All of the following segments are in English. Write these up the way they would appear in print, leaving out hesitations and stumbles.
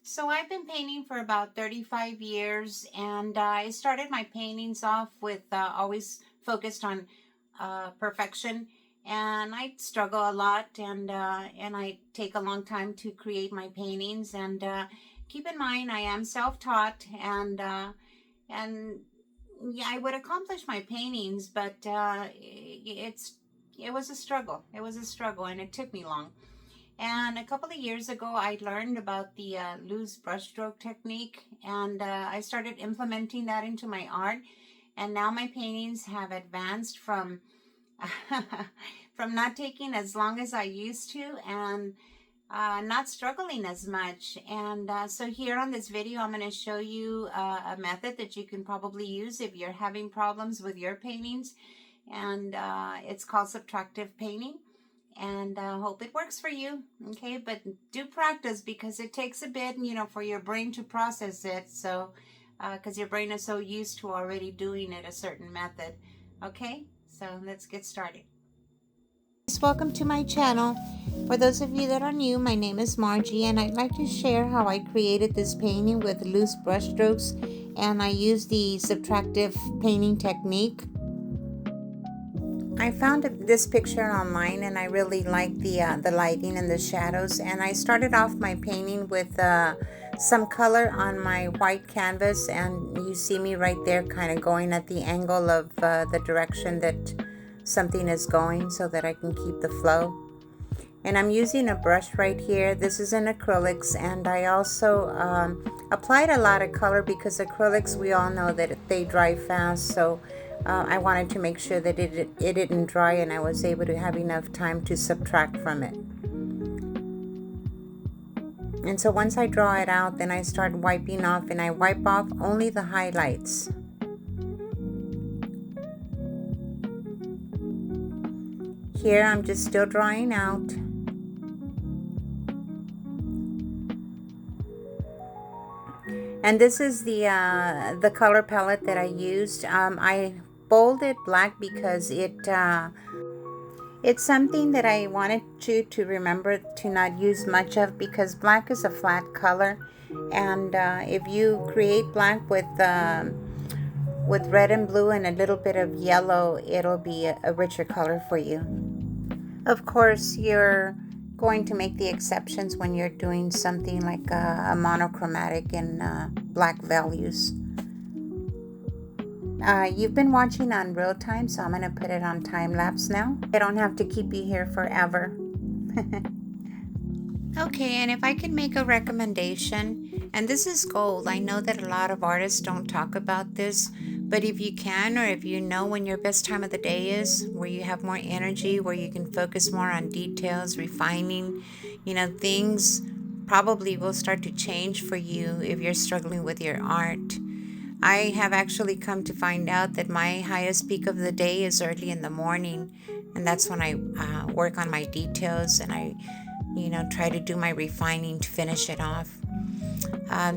So I've been painting for about 35 years, and I started my paintings off with always focused on perfection, and I struggle a lot, and I take a long time to create my paintings. And keep in mind, I am self-taught, and yeah, I would accomplish my paintings, but it was a struggle. It was a struggle, and it took me long. And a couple of years ago, I learned about the loose brushstroke technique, and I started implementing that into my art. And now my paintings have advanced from from not taking as long as I used to, and not struggling as much. And so here on this video, I'm going to show you a method that you can probably use if you're having problems with your paintings. And it's called subtractive painting, and hope it works for you. Okay, but do practice, because it takes a bit, for your brain to process it. So because your brain is so used to already doing it a certain method. Okay, so let's get started. Welcome to my channel. For those of you that are new, my name is Margie, and I'd like to share how I created this painting with loose brush strokes, and I use the subtractive painting technique. I found this picture online, and I really like the lighting and the shadows, and I started off my painting with some color on my white canvas, and you see me right there kind of going at the angle of the direction that something is going, so that I can keep the flow. And I'm using a brush right here. This is in acrylics, and I also applied a lot of color, because acrylics, we all know that they dry fast, so I wanted to make sure that it didn't dry, and I was able to have enough time to subtract from it. And so once I draw it out, then I start wiping off, and I wipe off only the highlights. Here I'm just still drawing out. And this is the color palette that I used. I bolded black because it's something that I wanted you to remember to not use much of, because black is a flat color, and if you create black with red and blue and a little bit of yellow, it'll be a richer color for you. Of course, you're going to make the exceptions when you're doing something like a monochromatic in black values. You've been watching on real time, so I'm going to put it on time lapse now. I don't have to keep you here forever. Okay, and if I could make a recommendation, and this is gold, I know that a lot of artists don't talk about this, but if you can, or if you know when your best time of the day is, where you have more energy, where you can focus more on details, refining, things probably will start to change for you if you're struggling with your art. I have actually come to find out that my highest peak of the day is early in the morning, and that's when I work on my details, and I try to do my refining to finish it off.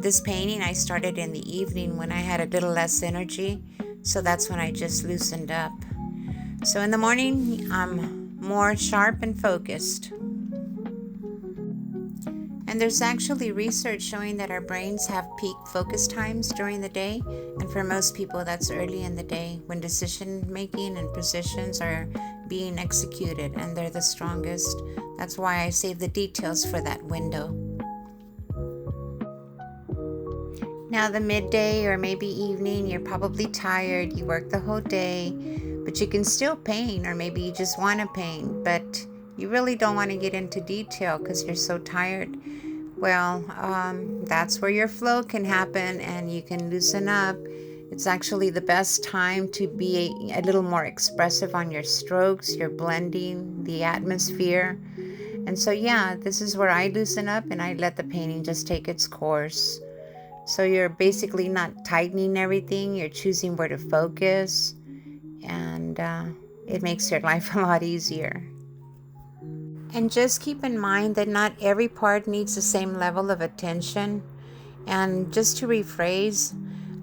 This painting I started in the evening when I had a little less energy, so that's when I just loosened up. So in the morning, I'm more sharp and focused. And there's actually research showing that our brains have peak focus times during the day, and for most people that's early in the day, when decision making and positions are being executed and they're the strongest. That's why I save the details for that window. Now the midday or maybe evening, you're probably tired, you worked the whole day, but you can still paint, or maybe you just want to paint, but you really don't want to get into detail because you're so tired. Well, that's where your flow can happen, and you can loosen up. It's actually the best time to be a little more expressive on your strokes, your blending, the atmosphere. And so yeah, this is where I loosen up, and I let the painting just take its course. So you're basically not tightening everything, you're choosing where to focus, and it makes your life a lot easier. And just keep in mind that not every part needs the same level of attention. And just to rephrase,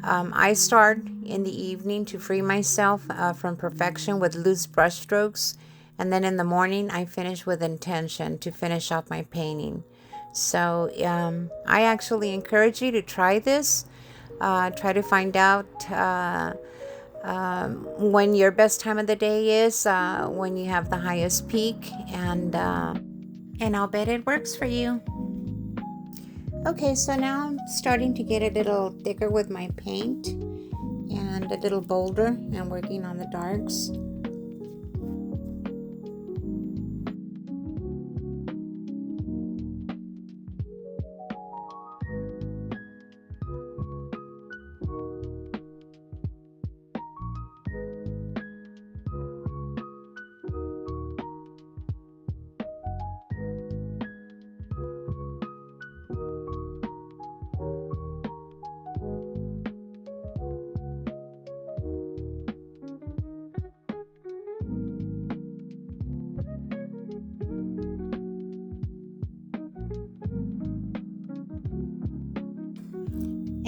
I start in the evening to free myself from perfection with loose brush strokes, and then in the morning I finish with intention to finish off my painting. So I actually encourage you to try this. Try to find out when your best time of the day is, when you have the highest peak, and I'll bet it works for you. Okay, so now I'm starting to get a little thicker with my paint and a little bolder and working on the darks.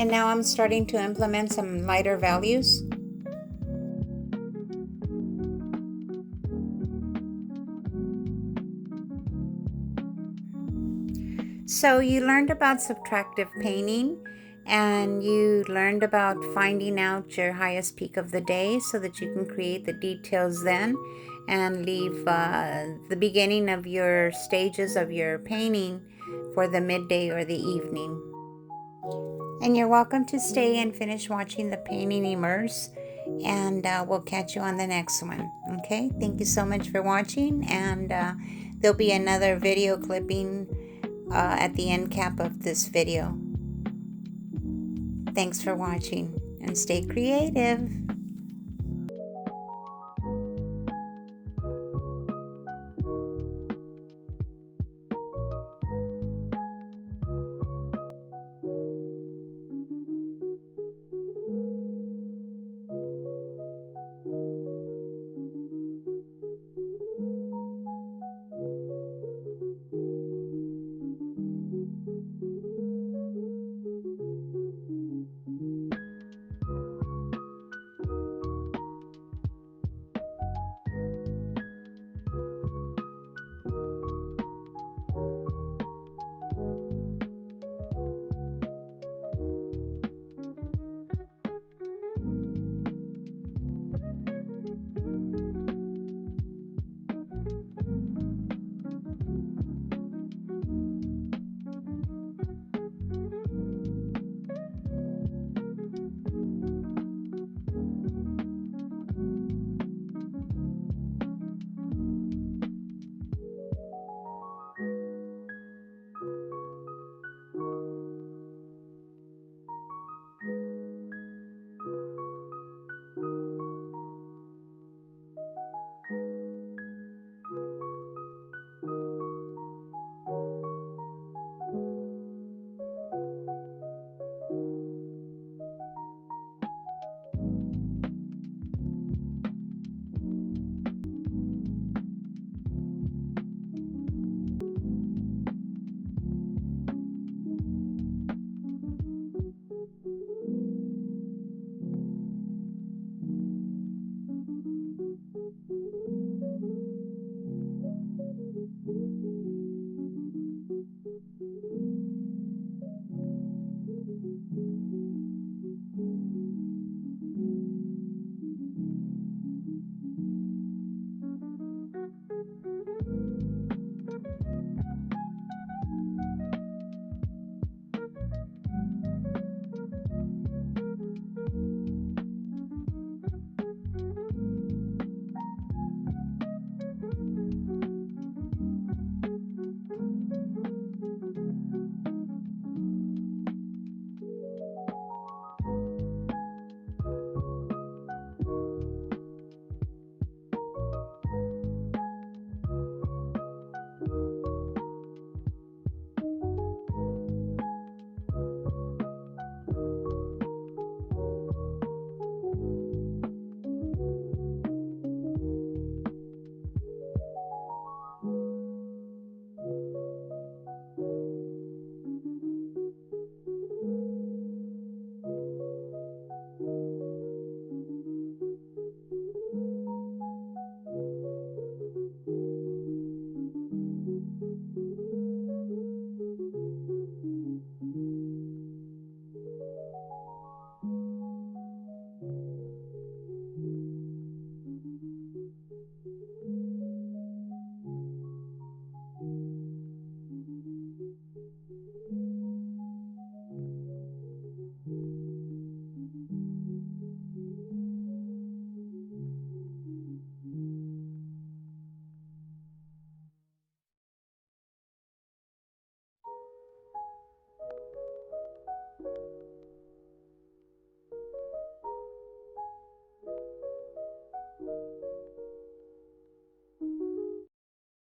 And now I'm starting to implement some lighter values. So you learned about subtractive painting, and you learned about finding out your highest peak of the day so that you can create the details then and leave the beginning of your stages of your painting for the midday or the evening. And you're welcome to stay and finish watching the painting immerse, and we'll catch you on the next one. Okay, thank you so much for watching, and there'll be another video clipping at the end cap of this video. Thanks for watching, and stay creative.